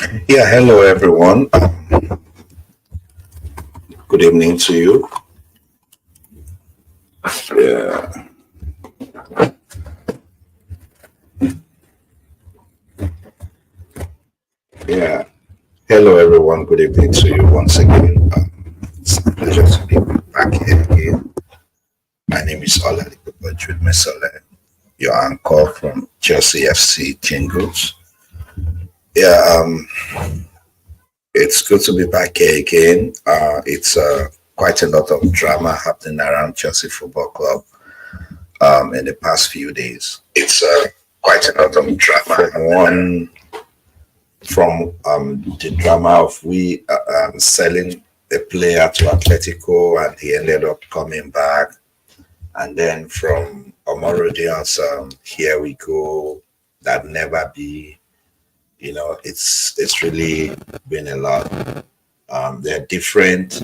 Yeah, hello everyone. Good evening to you. Yeah, yeah. Hello everyone. Good evening to you once again. It's a pleasure to be back here again. My name is Oladipo Mesole, your anchor from Chelsea FC Jingles. Yeah, it's good to be back here again. It's quite a lot of drama happening around Chelsea Football Club in the past few days. It's quite a lot of drama. From the drama of we selling a player to Atletico and he ended up coming back, and then from Omorodian's here we go, that never be. It's really been a lot. There are different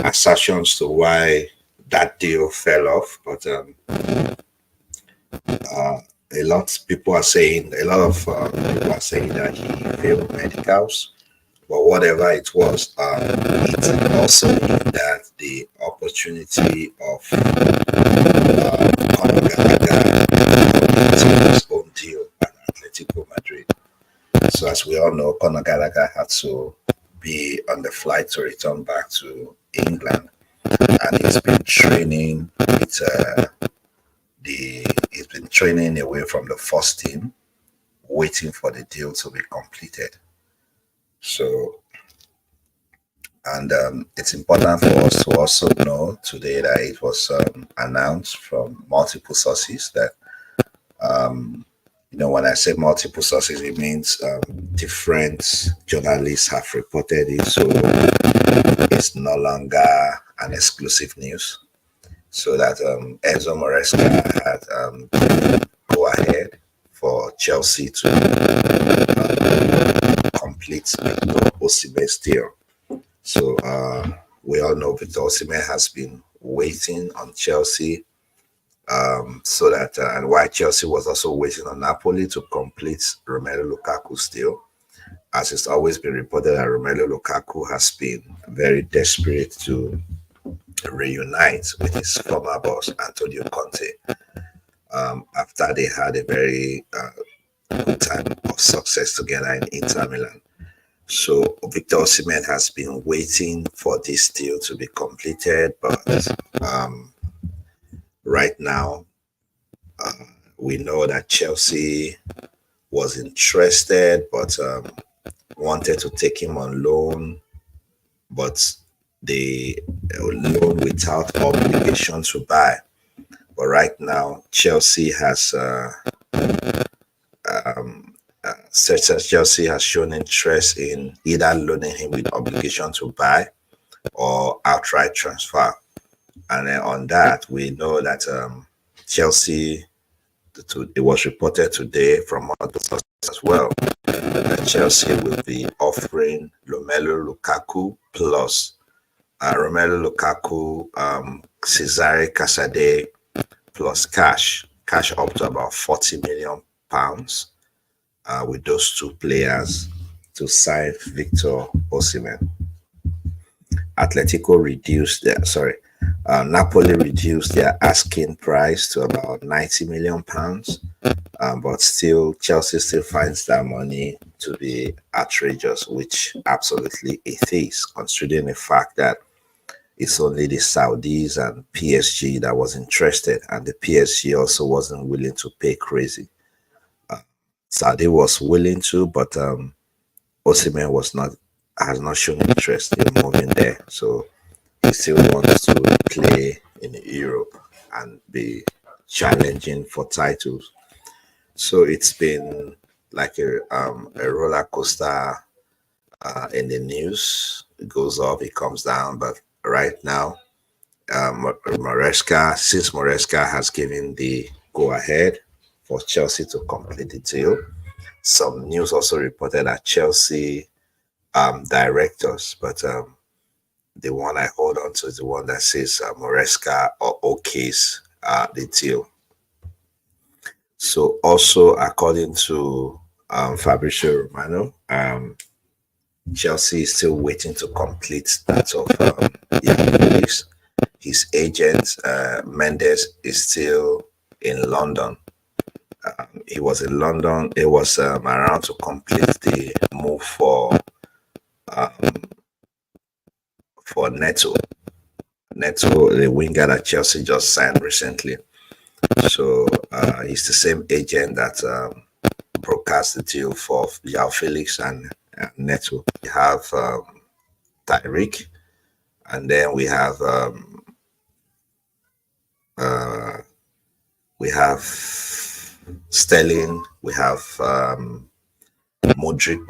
assertions to why that deal fell off, but uh, a lot of people are saying that he failed medicals. But whatever it was, it also means that the opportunity of Conor Gallagher completing his own deal at Atletico Madrid. So as we all know, Conor Gallagher had to be on the flight to return back to England, and he's been training away from the first team, waiting for the deal to be completed. So, and it's important for us to also know today that it was announced from multiple sources that, when I say multiple sources, it means different journalists have reported it. So it's no longer an exclusive news. So that Enzo Maresca had go ahead for Chelsea to complete Victor Osimhen's deal. So we all know Victor Osimhen has been waiting on Chelsea, so that and why Chelsea was also waiting on Napoli to complete Romelu Lukaku's deal, as it's always been reported that Romelu Lukaku has been very desperate to reunite with his former boss Antonio Conte, after they had a very good time of success together in Inter Milan. So Victor Osimhen has been waiting for this deal to be completed, but right now uh, we know that Chelsea was interested, but wanted to take him on loan, but the loan without obligation to buy. But right now, Chelsea has such as Chelsea has shown interest in either loaning him with obligation to buy or outright transfer. And then on that, we know that Chelsea, it was reported today from other sources as well, that Chelsea will be offering Romelu Lukaku plus Romelu Lukaku, Cesare Casade plus cash up to about £40 million, with those two players to sign Victor Osimhen. Atletico reduced their sorry, Napoli reduced their asking price to about £90 million, but still Chelsea still finds that money to be outrageous, which absolutely it is, considering the fact that it's only the Saudis and PSG that was interested, and the PSG also wasn't willing to pay crazy. Saudi was willing to, but Osimhen has not shown interest in moving there. So he still wants to play in Europe and be challenging for titles. So it's been like a roller coaster in the news. It goes up, it comes down, but right now, since Maresca has given the go ahead for Chelsea to complete the deal, some news also reported that Chelsea directors, but the one I hold on to is the one that says Maresca or OK's the deal. So also according to Fabrizio Romano, Chelsea is still waiting to complete that of Felix. His agent Mendes is still in London. He was in London. It was around to complete the move for Neto. Neto, the winger that Chelsea just signed recently. So he's the same agent that broadcast the deal for Felix and Neto. We have Tyreek, and then we have Sterling, we have Modric,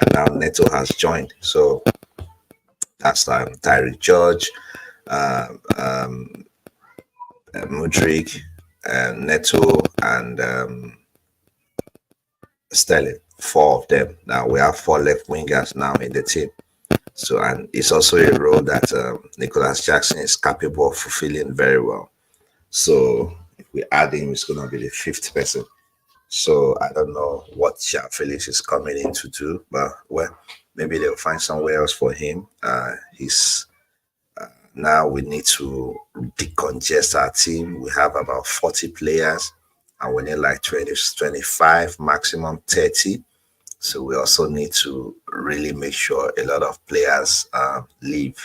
and now Neto has joined. So that's Tyreek George, Modric, Neto, and Sterling. Four of them. Now we have four left wingers now in the team. So, and it's also a role that Nicholas Jackson is capable of fulfilling very well. So, if we add him, it's going to be the fifth person. So, I don't know what Felix is coming in to do, but well, maybe they'll find somewhere else for him. He's now we need to decongest our team. We have about 40 players, and we need like 20, 25, maximum 30. So we also need to really make sure a lot of players leave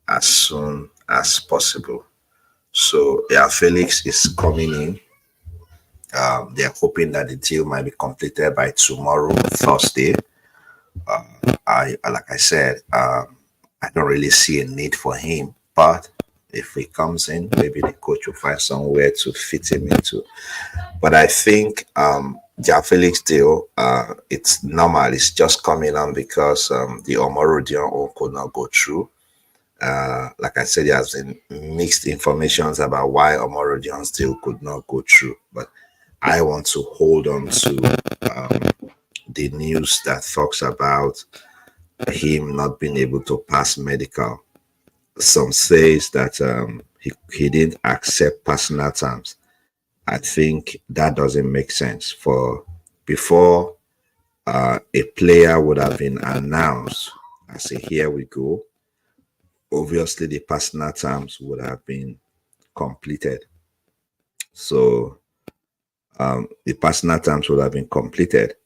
as soon as possible. So yeah, Felix is coming in. They're hoping that the deal might be completed by tomorrow, Thursday. I like I said, I don't really see a need for him, but if he comes in, maybe the coach will find somewhere to fit him into. But I think Felix deal, it's normal. It's just coming on because the Omoro could not go through. Like I said, there has been mixed informations about why Omoro deal could not go through. But I want to hold on to the news that talks about him not being able to pass medical. Some says that he didn't accept personal terms. I think that doesn't make sense. For before a player would have been announced as a here we go, obviously the personal terms would have been completed. So the personal terms would have been completed.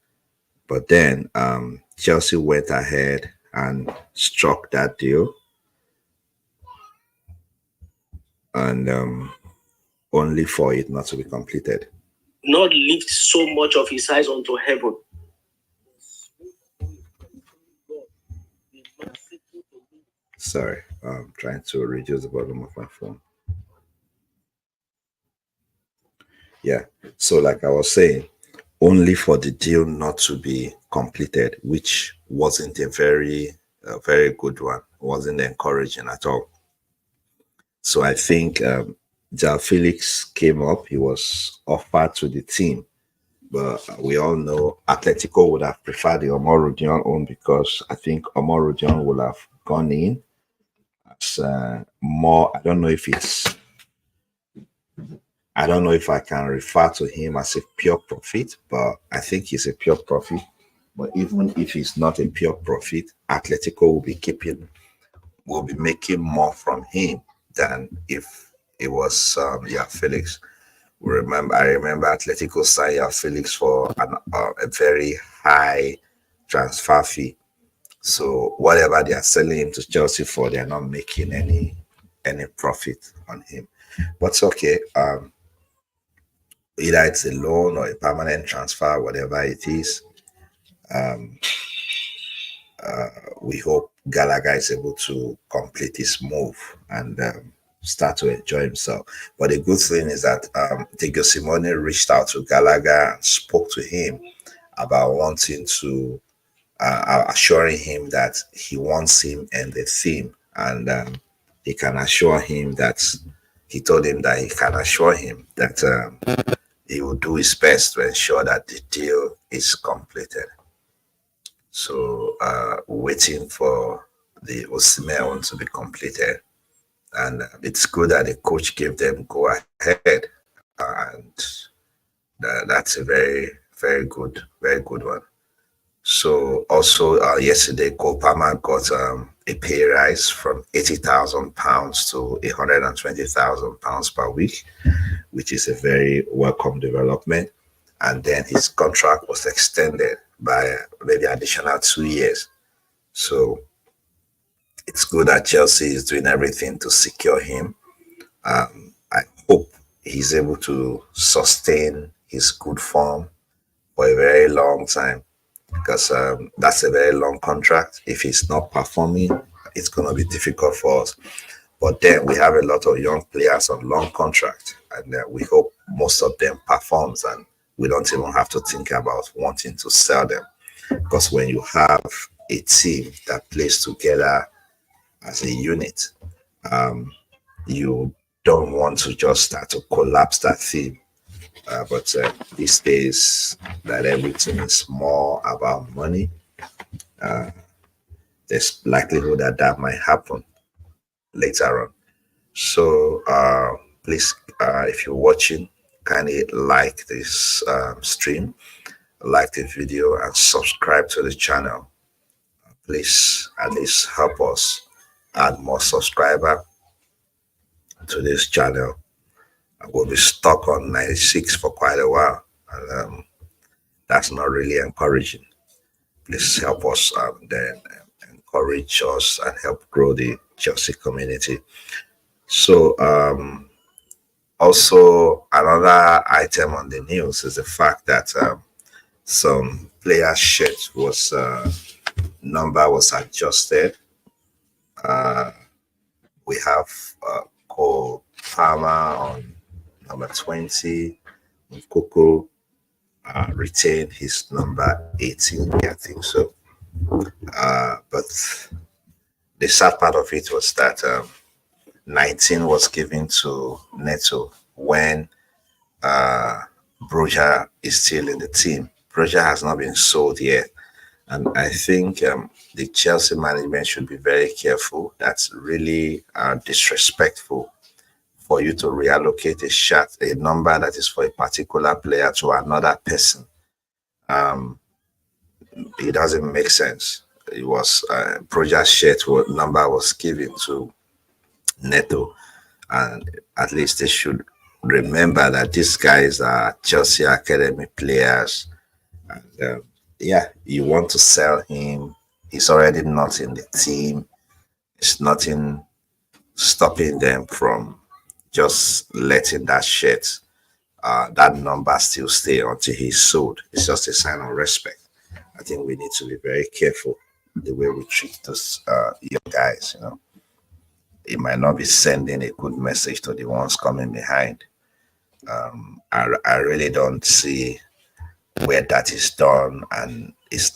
But then Chelsea went ahead and struck that deal, and only for it not to be completed. Not lift so much of his eyes onto heaven. Sorry, I'm trying to reduce the volume of my phone. Yeah, so like I was saying, only for the deal not to be completed, which wasn't a very good one, wasn't encouraging at all. So I think Felix came up. He was offered to the team, but we all know Atletico would have preferred the Omar Rudion own because I think Omar Rudion would have gone in as more. I don't know if I can refer to him as a pure profit, but I think he's a pure profit. But even if he's not a pure profit, Atletico will be making more from him than if it was Felix. I remember Atletico signed Felix for a very high transfer fee. So whatever they are selling him to Chelsea for, they are not making any profit on him. But it's okay. Either it's a loan or a permanent transfer, whatever it is. We hope Gallagher is able to complete his move and start to enjoy himself. But the good thing is that Diego Simone reached out to Gallagher and spoke to him about wanting to, assuring him that he wants him in the team, and he can assure him that he told him that he can assure him that he will do his best to ensure that the deal is completed. So waiting for the Osimhen one to be completed, and it's good that the coach gave them go ahead, and that's a very good one. So also yesterday, Cole Palmer got a pay rise from £80,000 to £120,000 per week, which is a very welcome development. And then his contract was extended by maybe additional 2 years. So it's good that Chelsea is doing everything to secure him. I hope he's able to sustain his good form for a very long time, because that's a very long contract. If he's not performing, it's going to be difficult for us. But then we have a lot of young players on long contract, and we hope most of them performs, and we don't even have to think about wanting to sell them. Because when you have a team that plays together as a unit, you don't want to just start to collapse that team. But these days, that everything is more about money, there's likelihood that that might happen later on. So please, if you're watching, kindly like this stream, like the video, and subscribe to the channel. Please at least help us add more subscriber to this channel. We'll be stuck on 96 for quite a while, and that's not really encouraging. Please help us then encourage us and help grow the Chelsea community. So also another item on the news is the fact that some player shirt was number was adjusted. We have Cole Palmer on number 20. Coco retained his number 18. I think so. But the sad part of it was that 19 was given to Neto when Broja is still in the team. Broja has not been sold yet. And I think the Chelsea management should be very careful. That's really disrespectful for you to reallocate a number that is for a particular player to another person. It doesn't make sense. It was Broja's shirt number was given to Neto, and at least they should remember that these guys are Chelsea Academy players. And yeah, you want to sell him. He's already not in the team. It's nothing stopping them from just letting that shirt, that number still stay until he's sold. It's just a sign of respect. I think we need to be very careful the way we treat those young guys. It might not be sending a good message to the ones coming behind. I really don't see where that is done, and it's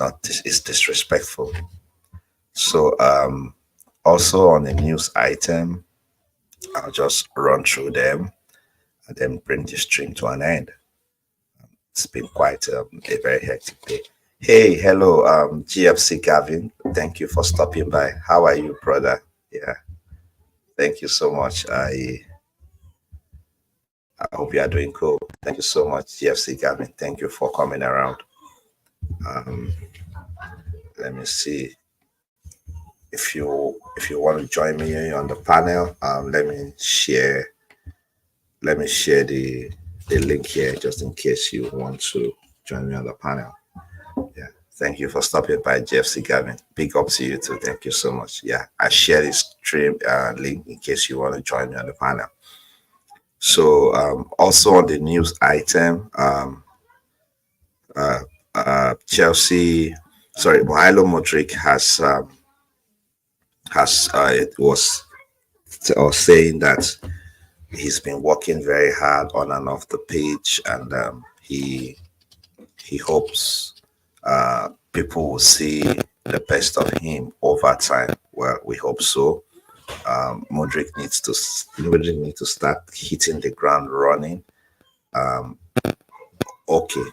disrespectful. So also on the news item, I'll just run through them and then bring the stream to an end. It's been quite a very hectic day. Hey, hello, GFC Gavin. Thank you for stopping by. How are you, brother? Yeah, thank you so much. I hope you are doing cool. Thank you so much, GFC Gavin. Thank you for coming around. Let me see if you want to join me on the panel. Let me share the link here just in case you want to join me on the panel. Yeah, thank you for stopping by, GFC Gavin. Big up to you too. Thank you so much. Yeah, I share this stream link in case you want to join me on the panel. So also on the news item, Chelsea, sorry, Milo Modric has it was saying that he's been working very hard on and off the pitch, and he hopes people will see the best of him over time. Well, we hope so. Modric needs to start hitting the ground running. Okay.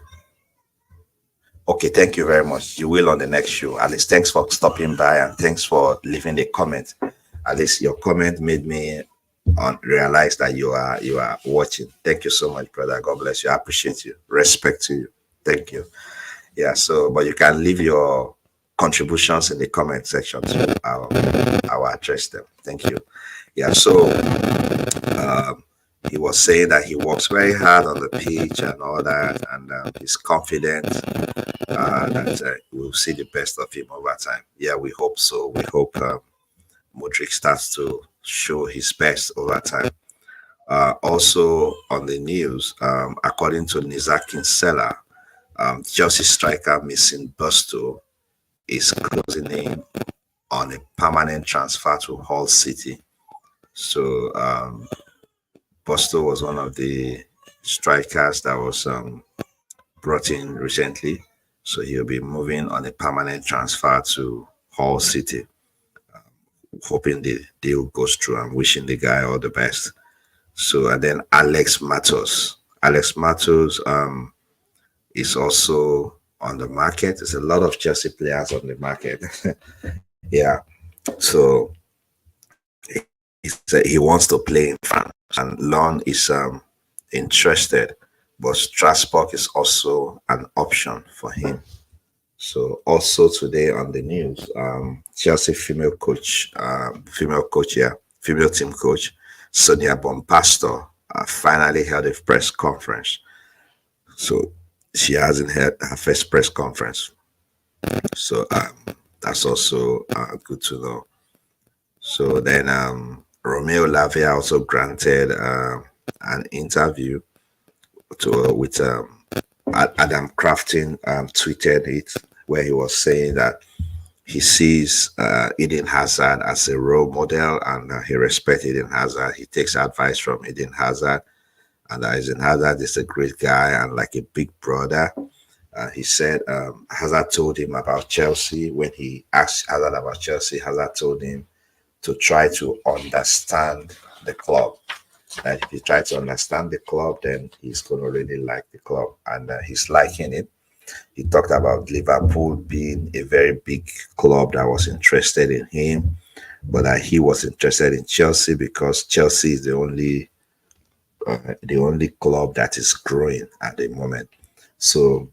Okay, thank you very much. You will on the next show. At least thanks for stopping by, and thanks for leaving a comment. At least your comment made me realize that you are watching. Thank you so much, brother. God bless you. I appreciate you. Respect to you. Thank you. Yeah, so but you can leave your contributions in the comment section, so I'll address them. Thank you. Yeah, so um, he was saying that he works very hard on the pitch and all that, and he's confident that we'll see the best of him over time. Yeah, we hope so. We hope Modric starts to show his best over time. Also on the news, according to Nizaki Seller, Chelsea striker missing Busto is closing in on a permanent transfer to Hull City. So Busto was one of the strikers that was brought in recently. So he'll be moving on a permanent transfer to Hull City. Hoping the deal goes through and wishing the guy all the best. So and then Alex Matos. Alex Matos is also on the market. There's a lot of Chelsea players on the market. Yeah. So he wants to play in France, and Lyon is interested, but Strasbourg is also an option for him. So also today on the news, Chelsea female team coach, Sonia Bompastor, finally held a press conference. So she hasn't had her first press conference. So that's also good to know. So then Romeo Lavia also granted an interview with Adam Crafton, tweeted it, where he was saying that he sees Eden Hazard as a role model, and he respects Eden Hazard. He takes advice from Eden Hazard, and Eden Hazard is a great guy and like a big brother. He said Hazard told him about Chelsea. When he asked Hazard about Chelsea, Hazard told him to try to understand the club. That if you try to understand the club, then he's going to really like the club, and he's liking it. He talked about Liverpool being a very big club that was interested in him, but that he was interested in Chelsea because Chelsea is the only club that is growing at the moment. So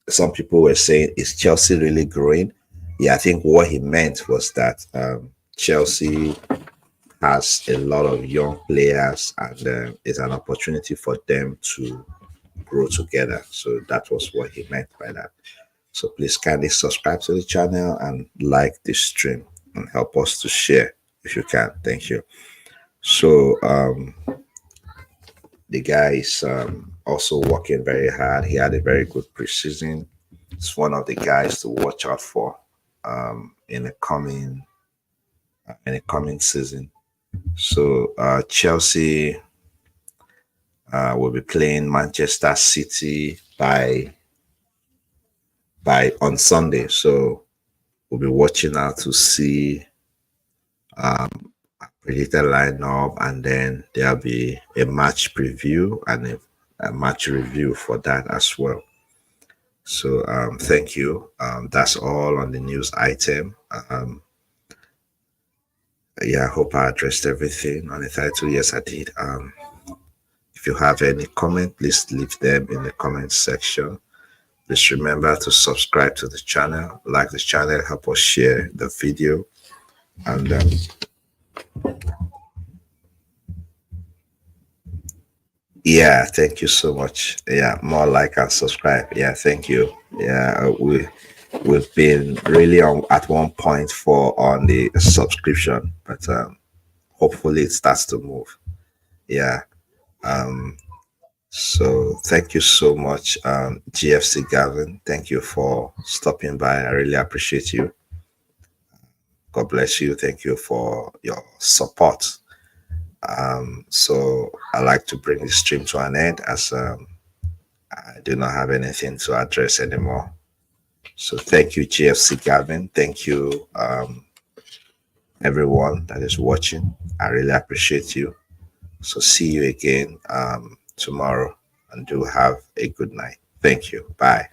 some people were saying, is Chelsea really growing? Yeah, I think what he meant was that Chelsea has a lot of young players, and it's an opportunity for them to grow together. So that was what he meant by that. So please kindly subscribe to the channel and like this stream and help us to share if you can. Thank you. So the guy is also working very hard. He had a very good preseason. It's one of the guys to watch out for in the coming season. So Chelsea will be playing Manchester City by on Sunday. So we'll be watching out to see a predicted lineup, and then there'll be a match preview and a match review for that as well. So thank you. That's all on the news item. Yeah, I hope I addressed everything on the title. Yes, I did. If you have any comment, please leave them in the comment section. Please remember to subscribe to the channel, like the channel, help us share the video, and yeah, thank you so much. Yeah, more like and subscribe. Yeah, thank you. Yeah, we've been really on at one point for on the subscription, but hopefully it starts to move. Yeah. So thank you so much, GFC Gavin. Thank you for stopping by. I really appreciate you. God bless you. Thank you for your support. So I like to bring the stream to an end, as I do not have anything to address anymore. So thank you, GFC Gavin. Thank you, everyone that is watching. I really appreciate you. So see you again tomorrow, and do have a good night. Thank you. Bye.